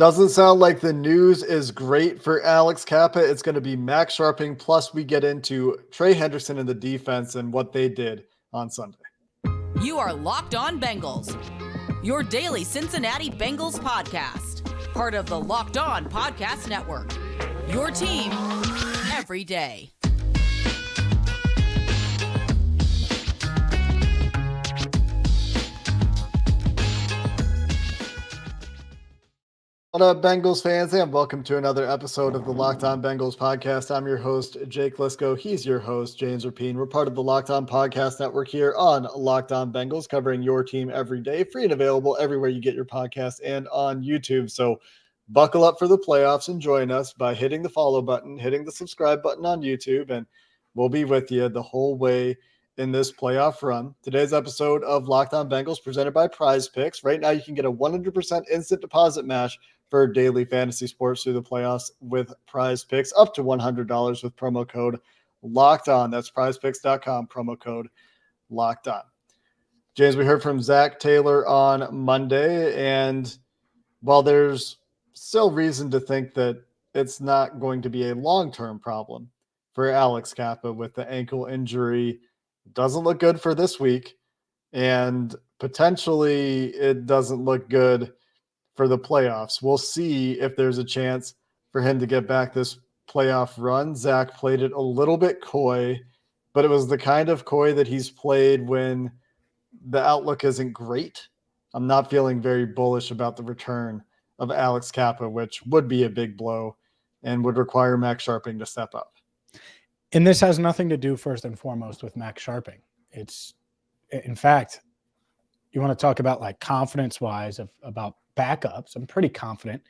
Doesn't sound like the news is great for Alex Cappa. It's going to be Max Sharping. Plus, we get into Trey Hendrickson in the defense and what they did on Sunday. You are Locked On Bengals, your daily Cincinnati Bengals podcast. Part of the Locked On Podcast Network, your team every day. What up, Bengals fans, and welcome to another episode of the Locked On Bengals podcast. I'm your host, Jake Lisco. He's your host, James Rapine. We're part of the Locked On Podcast Network here on Locked On Bengals, covering your team every day, free and available everywhere you get your podcast and on YouTube. So buckle up for the playoffs and join us by hitting the follow button, hitting the subscribe button on YouTube, and we'll be with you the whole way in this playoff run. Today's episode of Locked On Bengals presented by PrizePicks. Right now, you can get a 100% instant deposit match for daily fantasy sports through the playoffs with PrizePicks, up to $100 with promo code Locked On. That's PrizePicks.com, promo code Locked On. James, we heard from Zach Taylor on Monday, and while there's still reason to think that it's not going to be a long-term problem for Alex Cappa with the ankle injury, doesn't look good for this week, and potentially it doesn't look good for the playoffs. We'll see if there's a chance for him to get back this playoff run. Zach played it a little bit coy, but it was the kind of coy that he's played when the outlook isn't great. I'm not feeling very bullish about the return of Alex Cappa, which would be a big blow and would require Max Sharping to step up. And this has nothing to do first and foremost with Max Sharping. It's, in fact, you want to talk about like confidence-wise about backups. I'm pretty confident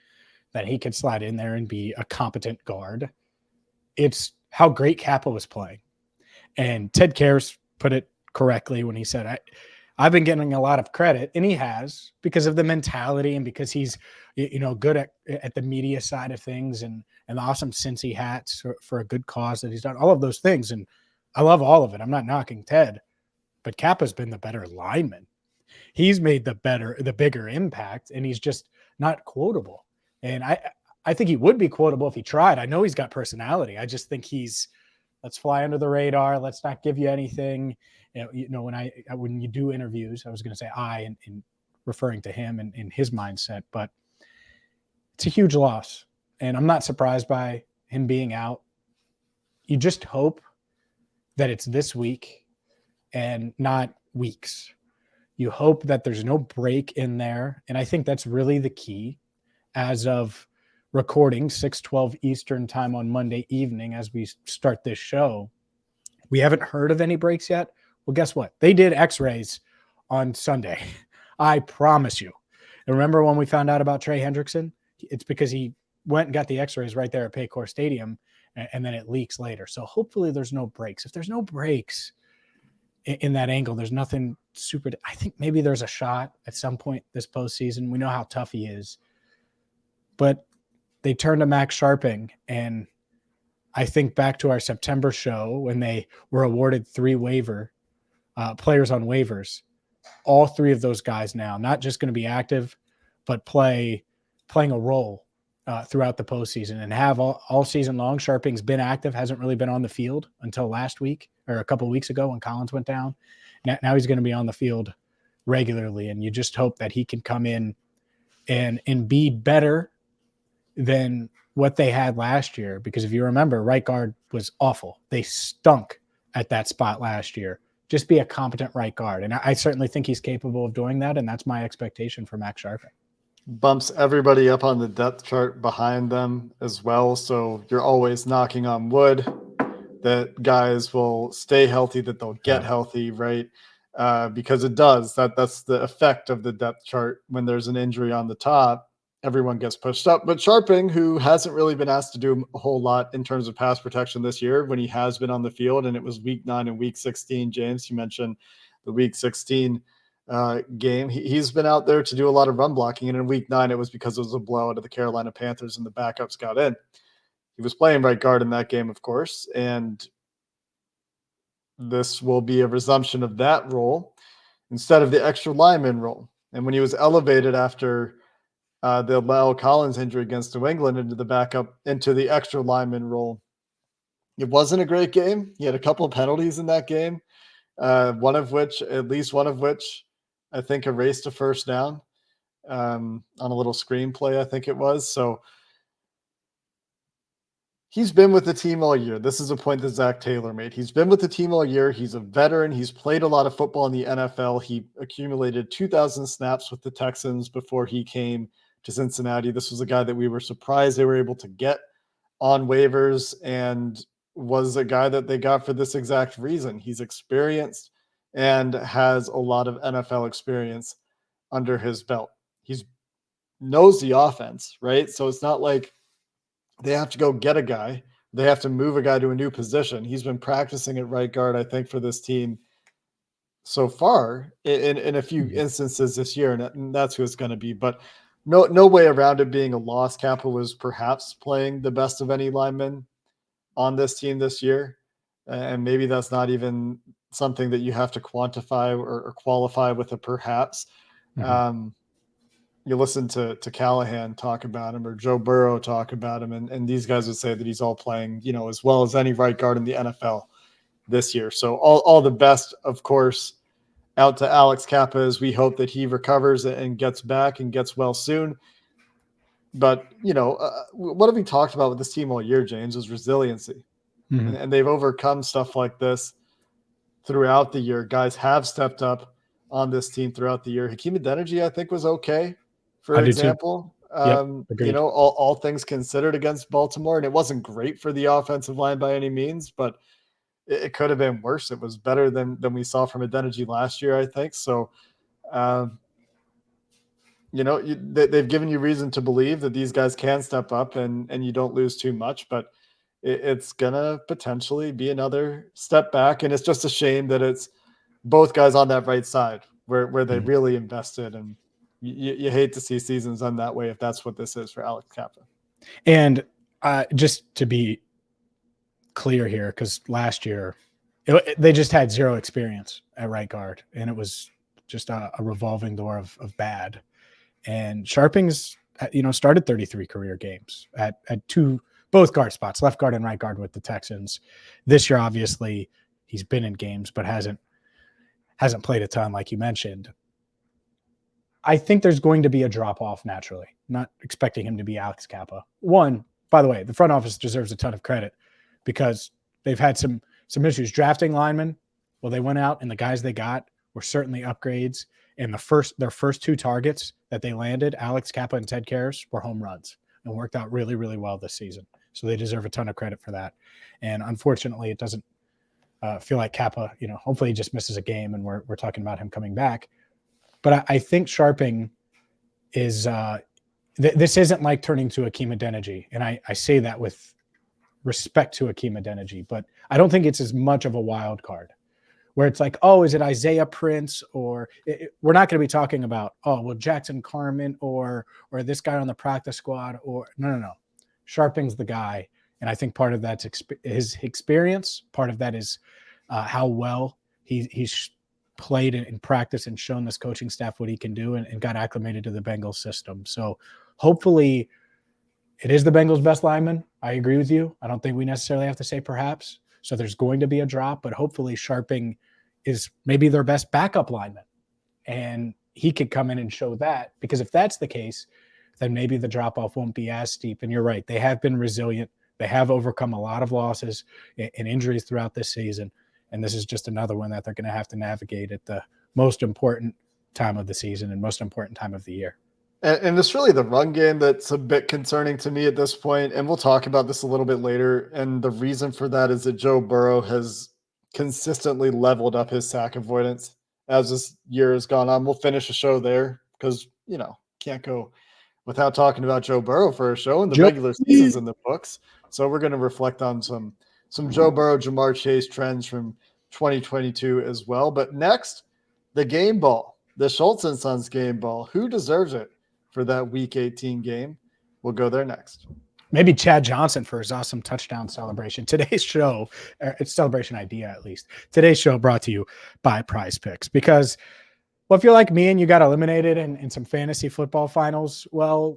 that he could slide in there and be a competent guard. It's how great Kappa was playing. And Ted Karras put it correctly when he said, I've been getting a lot of credit, and he has, because of the mentality and because he's, good at the media side of things and the awesome Cincy hats for a good cause that he's done, all of those things. And I love all of it. I'm not knocking Ted, but Kappa's been the better lineman. He's made the bigger impact, and he's just not quotable. And I think he would be quotable if he tried. I know he's got personality. I just think let's fly under the radar. Let's not give you anything. When you do interviews, I was going to say in referring to him and in his mindset, but it's a huge loss. And I'm not surprised by him being out. You just hope that it's this week and not weeks. You hope that there's no break in there. And I think that's really the key as of recording 6:12 Eastern time on Monday evening as we start this show. We haven't heard of any breaks yet. Well, guess what? They did x-rays on Sunday. I promise you. And remember when we found out about Trey Hendrickson? It's because he went and got the x-rays right there at Paycor Stadium, and then it leaks later. So hopefully there's no breaks. If there's no breaks in that angle, there's nothing super. I think maybe there's a shot at some point this postseason. We know how tough he is. But they turned to Max Sharping, and I think back to our September show when they were awarded 3 players on waivers. All 3 of those guys now, not just going to be active, but playing a role throughout the postseason and have all season long. Sharping's been active, hasn't really been on the field until last week or a couple of weeks ago when Collins went down. Now he's going to be on the field regularly, and you just hope that he can come in and be better than what they had last year. Because if you remember, right guard was awful. They stunk at that spot last year. Just be a competent right guard. And I certainly think he's capable of doing that, and that's my expectation for Max Sharping. Bumps everybody up on the depth chart behind them as well. So you're always knocking on wood that guys will stay healthy, that they'll get healthy, right? Because it does. That's the effect of the depth chart. When there's an injury on the top, everyone gets pushed up. But Sharping, who hasn't really been asked to do a whole lot in terms of pass protection this year, when he has been on the field, and it was week 9 and week 16, James, you mentioned the week 16 game. He's been out there to do a lot of run blocking, and in week 9 it was because it was a blowout of the Carolina Panthers and the backups got in. He was playing right guard in that game, of course, and this will be a resumption of that role instead of the extra lineman role. And when he was elevated after the La'el Collins injury against New England into the extra lineman role. It wasn't a great game. He had a couple of penalties in that game, at least one of which I think erased a first down on a little screenplay, I think it was. So he's been with the team all year. This is a point that Zach Taylor made. He's been with the team all year. He's a veteran. He's played a lot of football in the NFL. He accumulated 2,000 snaps with the Texans before he came to Cincinnati. This was a guy that we were surprised they were able to get on waivers, and was a guy that they got for this exact reason. He's experienced and has a lot of NFL experience under his belt. He knows the offense, right? So it's not like they have to go get a guy. They have to move a guy to a new position. He's been practicing at right guard, I think, for this team so far in a few instances this year, and that's who it's going to be. But no way around it being a loss. Kappa was perhaps playing the best of any lineman on this team this year, and maybe that's not even something that you have to quantify or qualify with a perhaps. You listen to Callahan talk about him, or Joe Burrow talk about him, and these guys would say that he's all playing, as well as any right guard in the NFL this year. So all the best, of course, out to Alex Cappa, as we hope that he recovers and gets back and gets well soon. But, what have we talked about with this team all year, James, is resiliency. And they've overcome stuff like this throughout the year. Guys have stepped up on this team throughout the year. Hakeem Adeniji, I think, was okay, for example. All things considered against Baltimore. And it wasn't great for the offensive line by any means, but it could have been worse. It was better than we saw from Adeniji last year, I think. So, they've given you reason to believe that these guys can step up and you don't lose too much, but it's going to potentially be another step back. And it's just a shame that it's both guys on that right side where they really invested. And you hate to see seasons end that way if that's what this is for Alex Cappa. And just to be clear here, because last year they just had zero experience at right guard, and it was just a revolving door of bad. And Sharping's, started 33 career games at both guard spots, left guard and right guard with the Texans. This year, obviously, he's been in games, but hasn't played a ton, like you mentioned. I think there's going to be a drop-off naturally. Not expecting him to be Alex Cappa. One, by the way, the front office deserves a ton of credit because they've had some issues drafting linemen. Well, they went out and the guys they got were certainly upgrades. And their first two targets that they landed, Alex Cappa and Ted Karras, were home runs and worked out really, really well this season. So they deserve a ton of credit for that. And unfortunately, it doesn't feel like Kappa, hopefully he just misses a game and we're talking about him coming back. But I think Sharping is this isn't like turning to Hakeem Adeniji. And I say that with respect to Hakeem Adeniji, but I don't think it's as much of a wild card where it's like, oh, is it Isaiah Prince? Or we're not going to be talking about, Jackson Carman or this guy on the practice squad, or no. Sharping's the guy. And I think part of that's his experience. Part of that is how well he's played in practice and shown this coaching staff what he can do and got acclimated to the Bengals system. So hopefully it is the Bengals' best lineman. I agree with you. I don't think we necessarily have to say perhaps. So there's going to be a drop, but hopefully Sharping is maybe their best backup lineman. And he could come in and show that, because if that's the case, then maybe the drop-off won't be as steep. And you're right. They have been resilient. They have overcome a lot of losses and injuries throughout this season. And this is just another one that they're going to have to navigate at the most important time of the season and most important time of the year. And it's really the run game that's a bit concerning to me at this point. And we'll talk about this a little bit later. And the reason for that is that Joe Burrow has consistently leveled up his sack avoidance as this year has gone on. We'll finish the show there because, can't go without talking about Joe Burrow for a show, and the regular season's in the books. So we're going to reflect on some Joe Burrow, Jamar Chase trends from 2022 as well. But next, the game ball, the Schultz and Sons game ball. Who deserves it for that Week 18 game? We'll go there next. Maybe Chad Johnson for his awesome touchdown celebration. Today's show, it's celebration idea at least. Today's show brought to you by PrizePicks, because Well, if you're like me and you got eliminated in some fantasy football finals, well,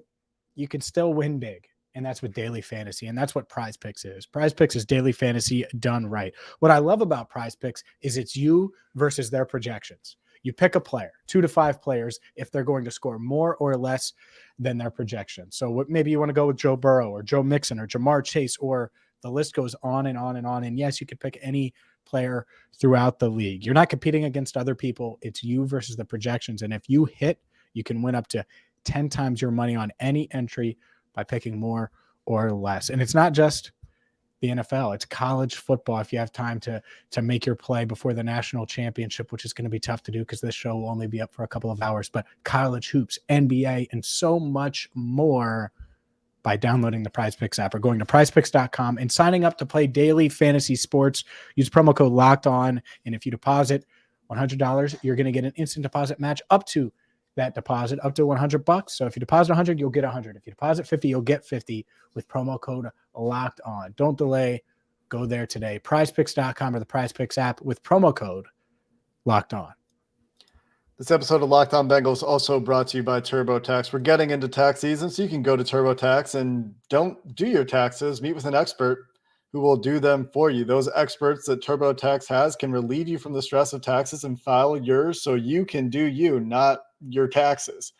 you can still win big. And that's what daily fantasy, and that's what PrizePicks is. PrizePicks is daily fantasy done right. What I love about PrizePicks is it's you versus their projections. You pick a player, 2 to 5 players, if they're going to score more or less than their projection. So maybe you want to go with Joe Burrow or Joe Mixon or Jamar Chase, or the list goes on and on and on. And yes, you can pick any player throughout the league. You're not competing against other people. It's you versus the projections. And if you hit, you can win up to 10 times your money on any entry by picking more or less. And it's not just the NFL, it's college football. If you have time to make your play before the national championship, which is going to be tough to do because this show will only be up for a couple of hours, but college hoops, NBA, and so much more by downloading the PrizePicks app or going to prizepicks.com and signing up to play daily fantasy sports. Use promo code Locked On. And if you deposit $100, you're going to get an instant deposit match up to that deposit up to $100. So if you deposit 100, you'll get 100. If you deposit 50, you'll get 50 with promo code Locked On. Don't delay. Go there today. PrizePicks.com or the PrizePicks app with promo code Locked On. This episode of Locked On Bengals also brought to you by TurboTax. We're getting into tax season, so you can go to TurboTax and don't do your taxes. Meet with an expert who will do them for you. Those experts that TurboTax has can relieve you from the stress of taxes and file yours so you can do you, not your taxes.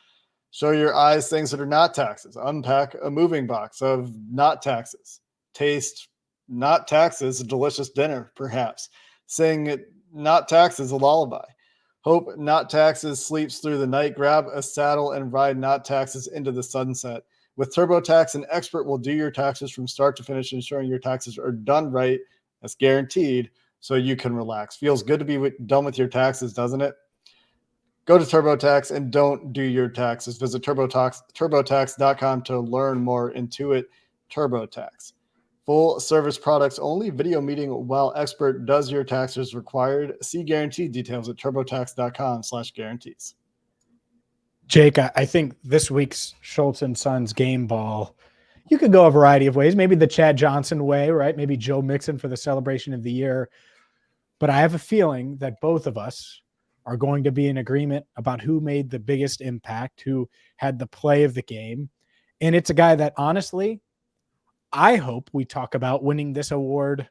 Show your eyes things that are not taxes. Unpack a moving box of not taxes. Taste not taxes, a delicious dinner, perhaps. Sing not taxes, a lullaby. Hope not taxes sleeps through the night. Grab a saddle and ride not taxes into the sunset. With TurboTax, an expert will do your taxes from start to finish, ensuring your taxes are done right. That's guaranteed, so you can relax. Feels good to be done with your taxes, doesn't it? Go to TurboTax and don't do your taxes. Visit TurboTax.com to learn more. Intuit TurboTax. Full service products only. Video meeting while expert does your taxes required. See guarantee details at TurboTax.com/guarantees. Jake, I think this week's Schultz and Sons game ball, you could go a variety of ways. Maybe the Chad Johnson way, right? Maybe Joe Mixon for the celebration of the year. But I have a feeling that both of us are going to be in agreement about who made the biggest impact, who had the play of the game. And it's a guy that, honestly, I hope we talk about winning this award,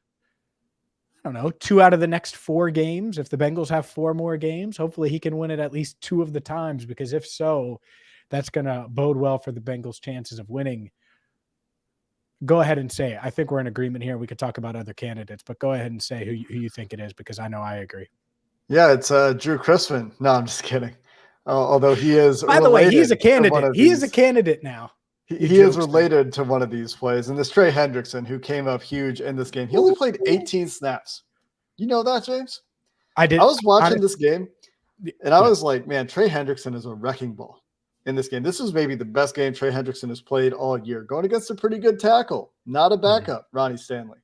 I don't know, 2 out of the next 4 games. If the Bengals have 4 more games, hopefully he can win it at least 2 of the times, because if so, that's going to bode well for the Bengals' chances of winning. Go ahead and say it. I think we're in agreement here. We could talk about other candidates, but go ahead and say who you think it is, because I know I agree. Yeah, it's Drew Chrisman. No, I'm just kidding. Although he is, by the way, he's a candidate. He is a candidate now. He is related to one of these plays, and this Trey Hendrickson, who came up huge in this game. He only played 18 snaps. You know that, James? I did. I was watching this game, and I was like, man, Trey Hendrickson is a wrecking ball in this game. This is maybe the best game Trey Hendrickson has played all year, going against a pretty good tackle, not a backup, Ronnie Stanley.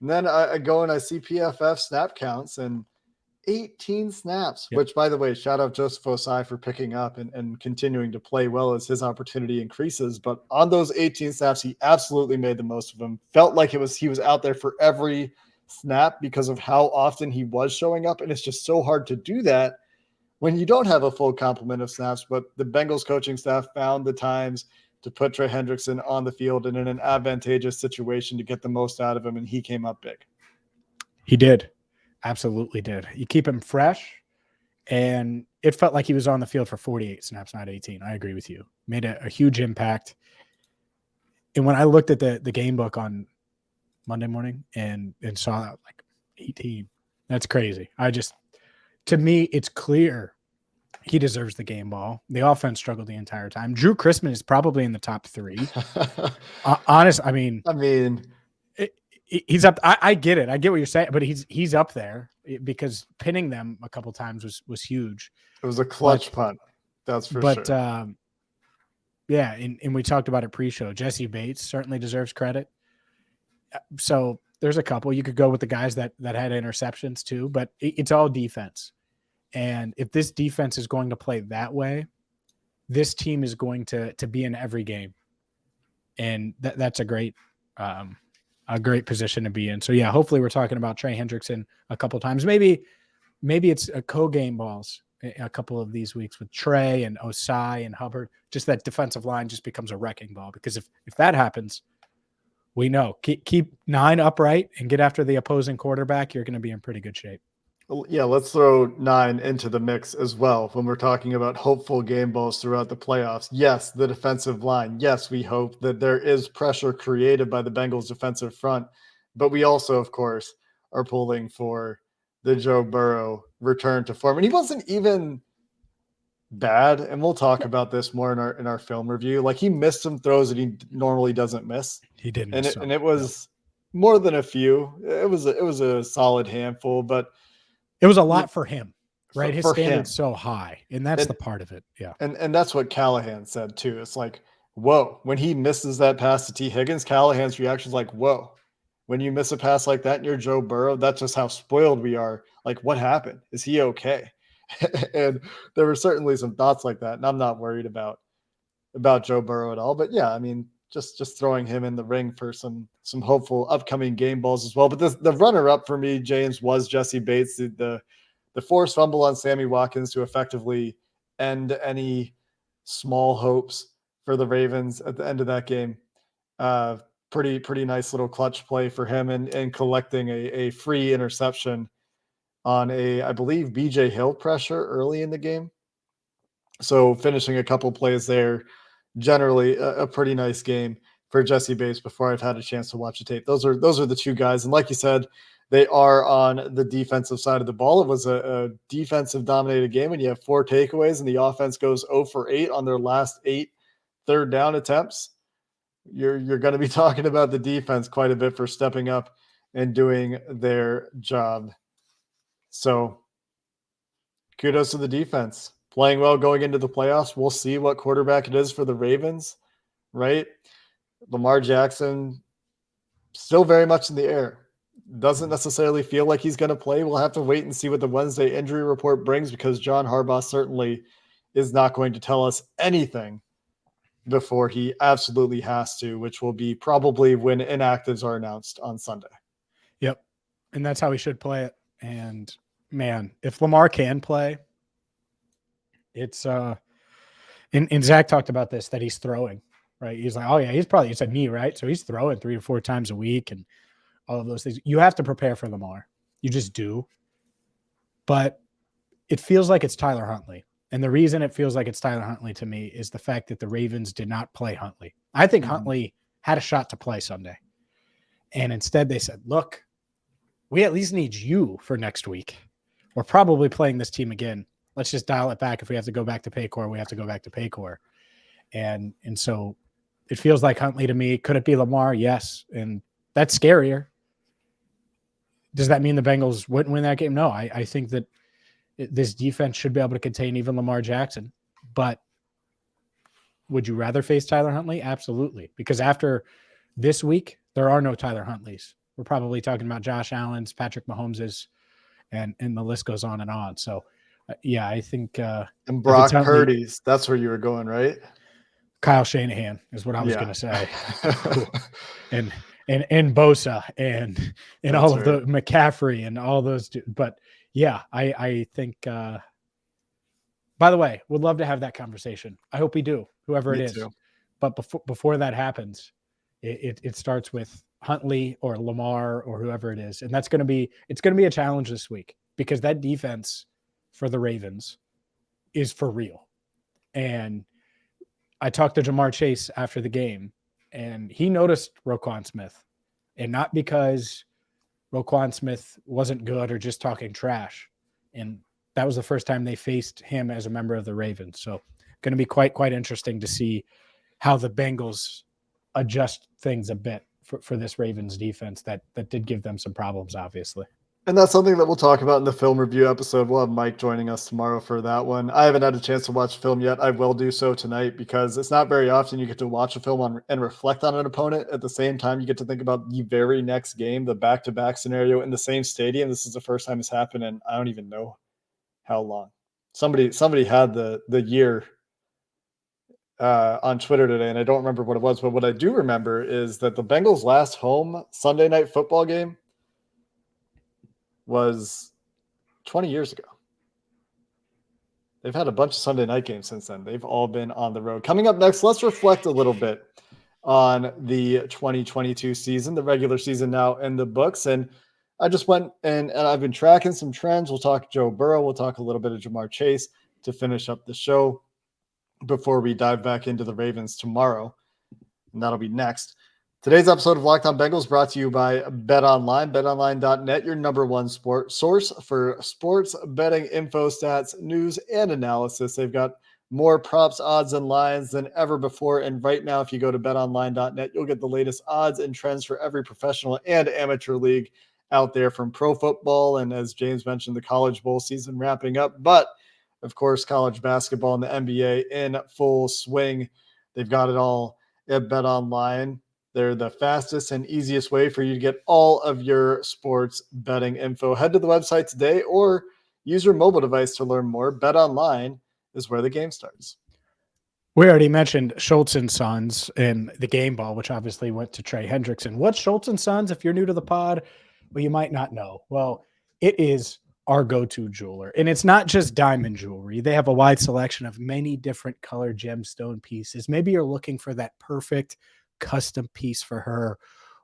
And then I go and I see PFF snap counts, and 18 snaps, which, by the way, shout out Joseph Osai for picking up and continuing to play well as his opportunity increases. But on those 18 snaps, he absolutely made the most of them. Felt like he was out there for every snap because of how often he was showing up. And it's just so hard to do that when you don't have a full complement of snaps. But the Bengals coaching staff found the times to put Trey Hendrickson on the field and in an advantageous situation to get the most out of him. And he came up big. He did. Absolutely did. You keep him fresh, and it felt like he was on the field for 48 snaps, not 18. I agree with you. Made a huge impact. And when I looked at the game book on Monday morning and saw that, like, 18, that's crazy. To me, it's clear he deserves the game ball. The offense struggled the entire time. Drew Chrisman is probably in the top 3. He's up. I get it. I get what you're saying, but he's up there because pinning them a couple times was huge. It was a clutch punt. That's for sure. But yeah, and we talked about it pre-show. Jesse Bates certainly deserves credit. So there's a couple. You could go with the guys that had interceptions too, but it's all defense. And if this defense is going to play that way, this team is going to be in every game, and that's a great position to be in. So yeah, hopefully we're talking about Trey Hendrickson a couple times. Maybe it's a co-game balls a couple of these weeks with Trey and Osai and Hubbard. Just that defensive line just becomes a wrecking ball, because if that happens, we know keep 9 upright and get after the opposing quarterback, you're going to be in pretty good shape. Yeah, let's throw 9 into the mix as well when we're talking about hopeful game balls throughout the playoffs. Yes, the defensive line. Yes, we hope that there is pressure created by the Bengals defensive front, but we also, of course, are pulling for the Joe Burrow return to form. And he wasn't even bad, and we'll talk about this more in our film review. Like, he missed some throws that he normally doesn't miss. He didn't, and it was more than a few. It was a solid handful, but it was a lot for him, right? His for standard's him. So high, and that's the part of it. Yeah. And that's what Callahan said too. It's like, whoa, when he misses that pass to T. Higgins, Callahan's reaction is like, whoa. When you miss a pass like that and you're Joe Burrow, that's just how spoiled we are. Like, what happened? Is he okay? And there were certainly some thoughts like that. And I'm not worried about Joe Burrow at all. But yeah, I mean, just throwing him in the ring for some hopeful upcoming game balls as well. But the runner-up for me, James, was Jesse Bates, the forced fumble on Sammy Watkins to effectively end any small hopes for the Ravens at the end of that game. Pretty nice little clutch play for him, and collecting a free interception on I believe, BJ Hill pressure early in the game. So finishing a couple plays there, generally a pretty nice game for Jesse Bates before I've had a chance to watch the tape. Those are the two guys. And like you said, they are on the defensive side of the ball. It was a defensive dominated game, and you have 4 takeaways, and the offense goes 0 for 8 on their last 8 third down attempts. You're going to be talking about the defense quite a bit for stepping up and doing their job. So kudos to the defense. Playing well going into the playoffs. We'll see what quarterback it is for the Ravens, right? Lamar Jackson, still very much in the air. Doesn't necessarily feel like he's going to play. We'll have to wait and see what the Wednesday injury report brings, because John Harbaugh certainly is not going to tell us anything before he absolutely has to, which will be probably when inactives are announced on Sunday. Yep. And that's how he should play it. And man, if Lamar can play, it's and Zach talked about this, that he's throwing, right? He's like, oh yeah, it's a knee, right? So he's throwing 3 or 4 times a week and all of those things. You have to prepare for Lamar. You just do. But it feels like it's Tyler Huntley. And the reason it feels like it's Tyler Huntley to me is the fact that the Ravens did not play Huntley. I think Huntley had a shot to play Sunday. And instead they said, look, we at least need you for next week. We're probably playing this team again. Let's just dial it back. If we have to go back to Paycor, we have to go back to Paycor. And so it feels like Huntley to me. Could it be Lamar? Yes. And that's scarier. Does that mean the Bengals wouldn't win that game? No, I think that this defense should be able to contain even Lamar Jackson. But would you rather face Tyler Huntley? Absolutely. Because after this week, there are no Tyler Huntleys. We're probably talking about Josh Allen's, Patrick Mahomes's, and the list goes on and on. So, yeah, I think and Brock Purdy's, that's where you were going, right? Kyle Shanahan is what I was going to say. and Bosa and all of the McCaffrey and all those. But yeah, I think, by the way, would love to have that conversation. I hope we do, whoever it is. Too. But before that happens, it starts with Huntley or Lamar or whoever it is. And it's going to be a challenge this week, because that defense for the Ravens is for real. And I talked to Jamar Chase after the game, and he noticed Roquan Smith, and not because Roquan Smith wasn't good or just talking trash. And that was the first time they faced him as a member of the Ravens. So going to be quite interesting to see how the Bengals adjust things a bit for this Ravens defense that did give them some problems, obviously. And that's something that we'll talk about in the film review episode. We'll have Mike joining us tomorrow for that one. I haven't had a chance to watch film yet. I will do so tonight, because it's not very often you get to watch a film and reflect on an opponent. At the same time, you get to think about the very next game, the back-to-back scenario in the same stadium. This is the first time it's happened, and I don't even know how long. Somebody had the year on Twitter today, and I don't remember what it was, but what I do remember is that the Bengals' last home Sunday night football game was 20 years ago. they've had a bunch of Sunday night games since then. They've all been on the road. Coming up next, let's reflect a little bit on the 2022 season, the regular season now in the books. And I just went and I've been tracking some trends. We'll talk Joe Burrow. We'll talk a little bit of Jamar Chase to finish up the show before we dive back into the Ravens tomorrow. And that'll be next. Today's episode of Locked On Bengals brought to you by BetOnline. BetOnline.net, your number one source for sports betting info, stats, news, and analysis. They've got more props, odds, and lines than ever before. And right now, if you go to BetOnline.net, you'll get the latest odds and trends for every professional and amateur league out there, from pro football and, as James mentioned, the college bowl season wrapping up. But, of course, college basketball and the NBA in full swing. They've got it all at BetOnline. They're the fastest and easiest way for you to get all of your sports betting info. Head to the website today or use your mobile device to learn more. BetOnline is where the game starts. We already mentioned Schultz and Sons in the game ball, which obviously went to Trey Hendrickson. What's Schultz and Sons? If you're new to the pod, well, you might not know. Well, it is our go-to jeweler. And it's not just diamond jewelry. They have a wide selection of many different color gemstone pieces. Maybe you're looking for that perfect custom piece for her.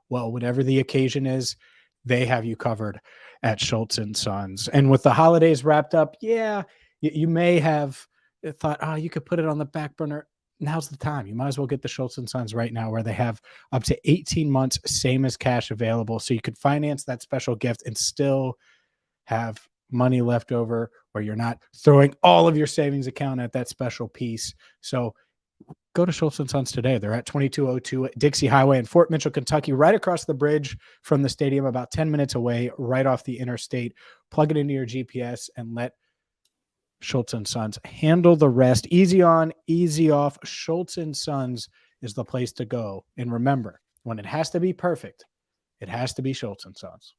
Well, whatever the occasion is, they have you covered at Schultz and Sons. And with the holidays wrapped up, you may have thought, oh, you could put it on the back burner. Now's the time. You might as well get the Schultz and Sons right now, where they have up to 18 months, same as cash available. So you could finance that special gift and still have money left over, where you're not throwing all of your savings account at that special piece. So go to Schultz and Sons today. They're at 2202 Dixie Highway in Fort Mitchell, Kentucky, right across the bridge from the stadium, about 10 minutes away, right off the interstate. Plug it into your GPS and let Schultz and Sons handle the rest. Easy on, easy off. Schultz and Sons is the place to go. And remember, when it has to be perfect, it has to be Schultz and Sons.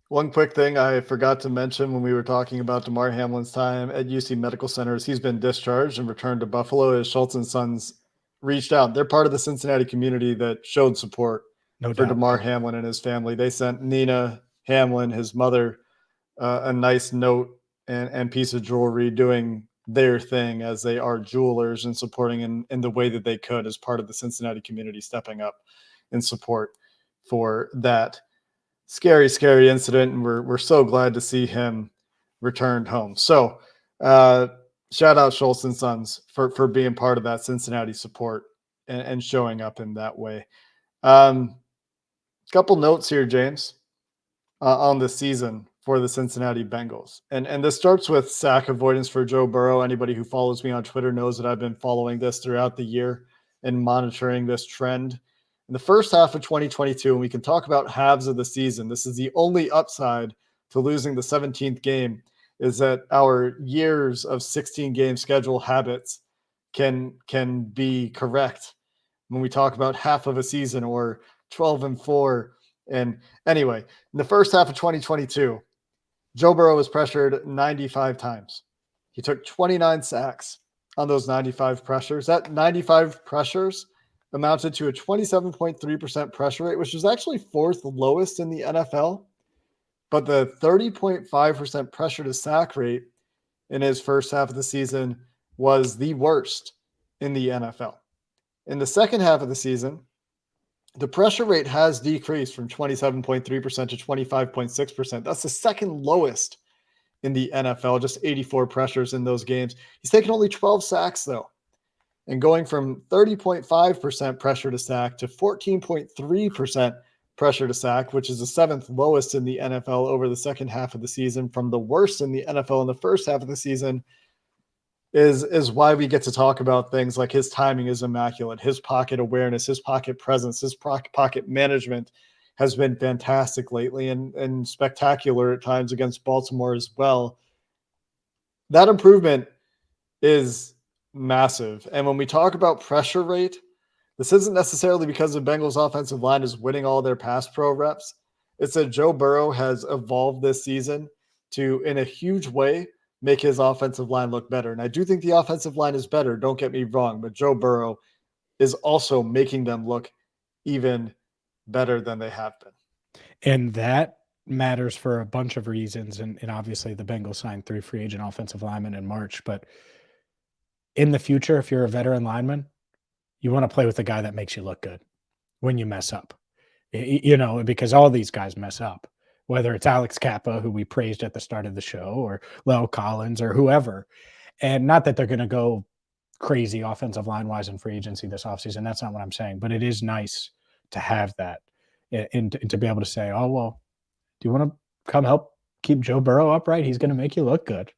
One quick thing I forgot to mention when we were talking about Damar Hamlin's time at UC Medical Centers, he's been discharged and returned to Buffalo as Schultz and Sons reached out. They're part of the Cincinnati community that showed support for Damar Hamlin and his family. They sent Nina Hamlin, his mother, a nice note and piece of jewelry, doing their thing as they are jewelers and supporting in the way that they could as part of the Cincinnati community, stepping up in support for that scary incident. And we're so glad to see him returned home. So shout out Schultz and Sons for being part of that Cincinnati support and showing up in that way. Couple notes here, James, on the season for the Cincinnati Bengals. And this starts with sack avoidance for Joe Burrow. Anybody who follows me on Twitter knows that I've been following this throughout the year and monitoring this trend. In the first half of 2022, and we can talk about halves of the season, this is the only upside to losing the 17th game, is that our years of 16-game schedule habits can be correct when we talk about half of a season or 12-4. And anyway, in the first half of 2022, Joe Burrow was pressured 95 times. He took 29 sacks on those 95 pressures. That 95 pressures amounted to a 27.3% pressure rate, which was actually fourth lowest in the NFL. But the 30.5% pressure to sack rate in his first half of the season was the worst in the NFL. In the second half of the season, the pressure rate has decreased from 27.3% to 25.6%. That's the second lowest in the NFL, just 84 pressures in those games. He's taken only 12 sacks, though, and going from 30.5% pressure to sack to 14.3% pressure to sack, which is the seventh lowest in the NFL over the second half of the season, from the worst in the NFL in the first half of the season, is why we get to talk about things like his timing is immaculate, his pocket awareness, his pocket presence, his pocket management has been fantastic lately and spectacular at times against Baltimore as well. That improvement is massive. And when we talk about pressure rate, this isn't necessarily because the Bengals offensive line is winning all their pass pro reps. It's that Joe Burrow has evolved this season to, in a huge way, make his offensive line look better. And I do think the offensive line is better, don't get me wrong, but Joe Burrow is also making them look even better than they have been. And that matters for a bunch of reasons. And obviously the Bengals signed 3 free agent offensive linemen in March. But in the future, if you're a veteran lineman, you want to play with a guy that makes you look good when you mess up, because all these guys mess up, whether it's Alex Cappa, who we praised at the start of the show, or Lel Collins or whoever. And not that they're going to go crazy offensive line wise in free agency this offseason. That's not what I'm saying, but it is nice to have that and to be able to say, oh, well, do you want to come help keep Joe Burrow upright? He's going to make you look good.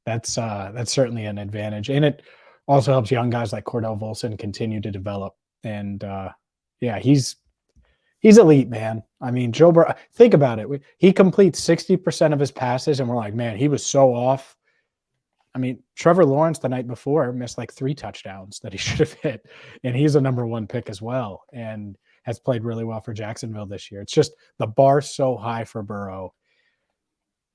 That's certainly an advantage. And it also helps young guys like Cordell Volson continue to develop. And he's elite, man. I mean, Joe Burrow, think about it. He completes 60% of his passes, and we're like, man, he was so off. I mean, Trevor Lawrence the night before missed like 3 touchdowns that he should have hit, and he's a number 1 pick as well and has played really well for Jacksonville this year. It's just the bar's so high for Burrow.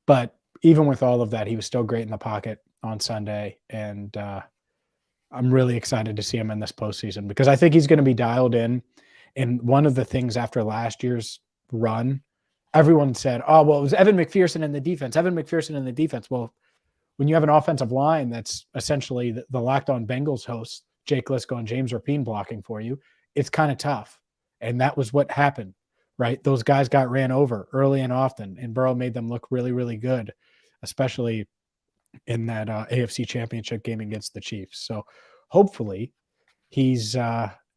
But even with all of that, he was still great in the pocket on Sunday, and I'm really excited to see him in this postseason because I think he's going to be dialed in. And one of the things after last year's run, everyone said, oh, well, it was Evan McPherson in the defense. Well, when you have an offensive line that's essentially the Locked On Bengals hosts, Jake Lisco and James Rapine blocking for you, it's kind of tough. And that was what happened, right? Those guys got ran over early and often, and Burrow made them look really, really good, especially in that AFC Championship game against the Chiefs. So hopefully he's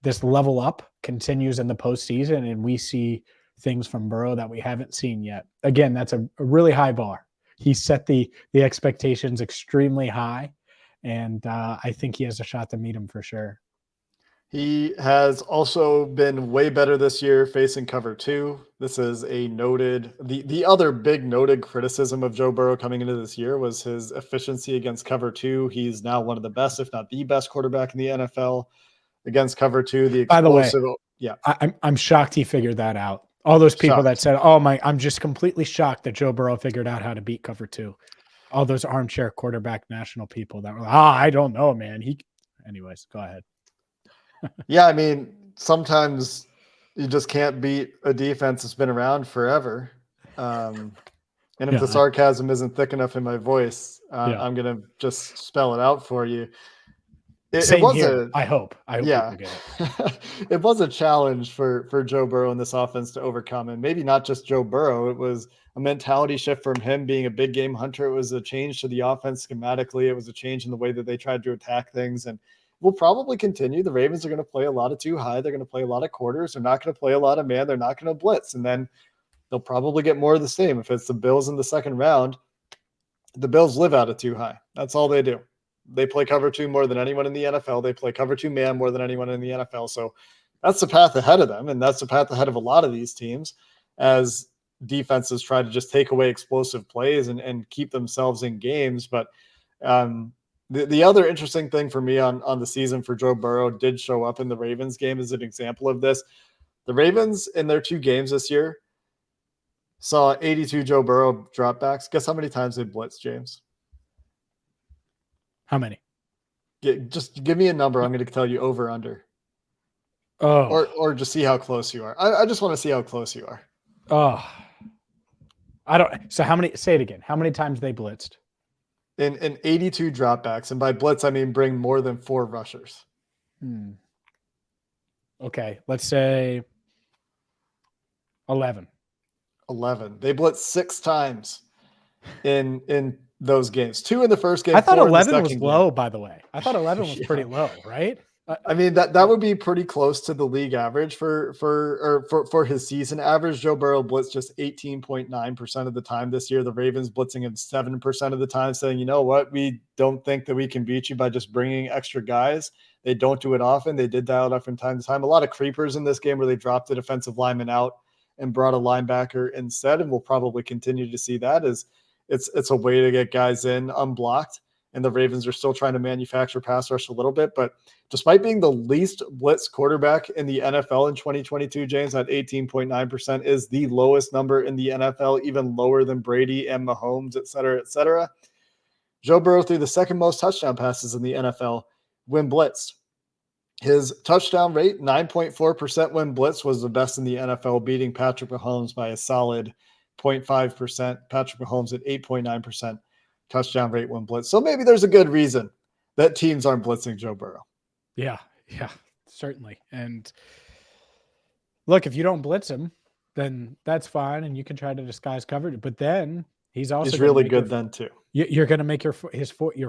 this level up continues in the postseason, and we see things from Burrow that we haven't seen yet. Again, that's a really high bar. He set the expectations extremely high, and I think he has a shot to meet him for sure. He has also been way better this year facing cover 2. This is a noted, the other big noted criticism of Joe Burrow coming into this year was his efficiency against cover 2. He's now one of the best, if not the best quarterback in the NFL against cover 2. The explosive, By the way, yeah, I'm shocked he figured that out. All those people that said, oh my, I'm just completely shocked that Joe Burrow figured out how to beat cover 2. All those armchair quarterback national people that were like, I don't know, man. Anyways, go ahead. Yeah, I mean, sometimes you just can't beat a defense that's been around forever. And if the sarcasm isn't thick enough in my voice, I'm going to just spell it out for you. It was here. I hope yeah, people get it. It was a challenge for Joe Burrow in this offense to overcome, and maybe not just Joe Burrow. It was a mentality shift from him being a big game hunter. It was a change to the offense schematically. It was a change in the way that they tried to attack things, and will probably continue. The Ravens are going to play a lot of too high. They're going to play a lot of quarters. They're not going to play a lot of man. They're not going to blitz, and then they'll probably get more of the same. If it's the Bills in the second round, the Bills live out of too high. That's all they do. They play cover 2 more than anyone in the NFL. They play cover 2 man more than anyone in the NFL. So that's the path ahead of them. And that's the path ahead of a lot of these teams as defenses try to just take away explosive plays and keep themselves in games. But the other interesting thing for me on the season for Joe Burrow did show up in the Ravens game as an example of this. The Ravens in their 2 games this year saw 82 Joe Burrow dropbacks. Guess how many times they blitzed, James? How many? Just give me a number. I'm going to tell you over under. Oh. Or just see how close you are. I just want to see how close you are. Oh. I don't. So how many? Say it again. How many times they blitzed? In 82 dropbacks, and by blitz I mean bring more than 4 rushers. Okay, let's say 11. 11. They blitzed 6 times in those games. 2 in the first game. I thought 11 was game. Low, by the way. I thought 11 was pretty low, right? I mean, that would be pretty close to the league average for his season average. Joe Burrow blitzed just 18.9% of the time this year. The Ravens blitzing him 7% of the time, saying, you know what, we don't think that we can beat you by just bringing extra guys. They don't do it often. They did dial it up from time to time. A lot of creepers in this game where they dropped the defensive lineman out and brought a linebacker instead, and we'll probably continue to see that as it's a way to get guys in unblocked. And the Ravens are still trying to manufacture pass rush a little bit. But despite being the least blitz quarterback in the NFL in 2022, James, at 18.9% is the lowest number in the NFL, even lower than Brady and Mahomes, et cetera, et cetera. Joe Burrow threw the second most touchdown passes in the NFL when blitzed. His touchdown rate, 9.4% when blitzed, was the best in the NFL, beating Patrick Mahomes by a solid 0.5%. Patrick Mahomes at 8.9% touchdown rate when blitz. So maybe there's a good reason that teams aren't blitzing Joe Burrow. Yeah, certainly. And look, if you don't blitz him, then that's fine, and you can try to disguise coverage. But then he's really good then too. You're going to make your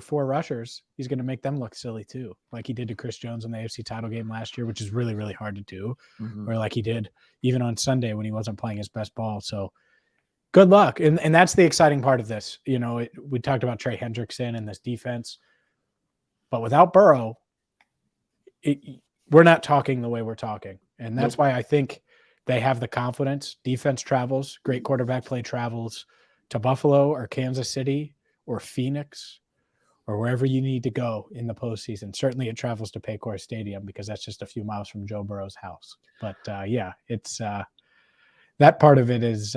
four rushers. He's going to make them look silly too, like he did to Chris Jones in the AFC title game last year, which is really, really hard to do, or like he did even on Sunday when he wasn't playing his best ball. So good luck, and that's the exciting part of this. We talked about Trey Hendrickson and this defense, but without Burrow, we're not talking the way we're talking, and that's why I think they have the confidence. Defense travels, great quarterback play travels to Buffalo or Kansas City or Phoenix or wherever you need to go in the postseason. Certainly it travels to Paycor Stadium because that's just a few miles from Joe Burrow's house. But it's that part of it is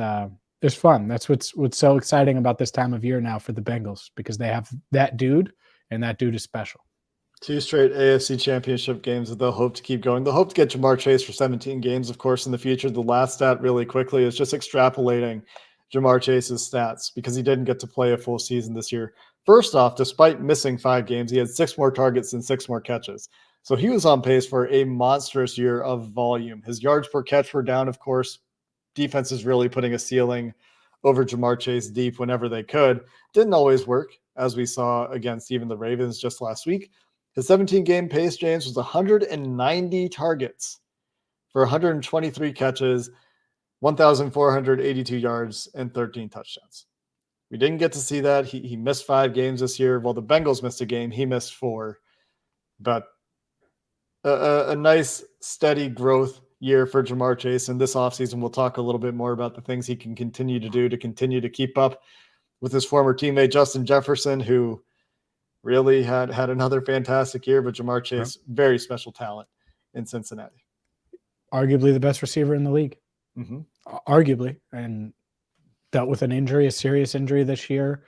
fun. That's what's so exciting about this time of year now for the Bengals, because they have that dude, and that dude is special. 2 straight AFC championship games that they'll hope to keep going. They'll hope to get Ja'Marr Chase for 17 games, of course, in the future. The last stat really quickly is just extrapolating Ja'Marr Chase's stats because he didn't get to play a full season this year. First off, despite missing 5 games, he had 6 more targets and 6 more catches. So he was on pace for a monstrous year of volume. His yards per catch were down, of course. Defense is really putting a ceiling over Ja'Marr Chase deep whenever they could. Didn't always work, as we saw against even the Ravens just last week. His 17-game pace, James, was 190 targets for 123 catches, 1,482 yards, and 13 touchdowns. We didn't get to see that. He missed 5 games this year. While the Bengals missed a game, he missed 4. But a nice, steady growth year for Ja'Marr Chase. And this offseason, we'll talk a little bit more about the things he can continue to do to continue to keep up with his former teammate, Justin Jefferson, who really had another fantastic year. But Ja'Marr Chase, very special talent in Cincinnati. Arguably the best receiver in the league. Arguably. And dealt with an injury, a serious injury this year.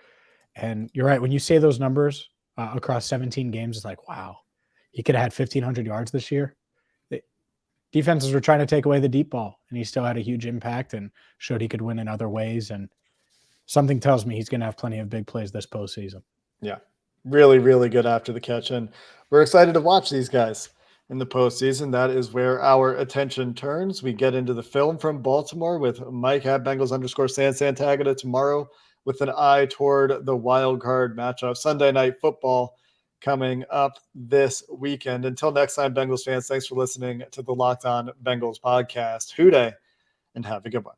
And you're right. When you say those numbers across 17 games, it's like, wow, he could have had 1,500 yards this year. The defenses were trying to take away the deep ball, and he still had a huge impact and showed he could win in other ways. And something tells me he's going to have plenty of big plays this postseason. Yeah, really, really good after the catch. And we're excited to watch these guys in the postseason. That is where our attention turns. We get into the film from Baltimore with Mike at Bengals_San Santagata tomorrow with an eye toward the wild card matchup. Sunday Night Football coming up this weekend. Until next time, Bengals fans, thanks for listening to the Locked On Bengals podcast. Hoo day, and have a good one.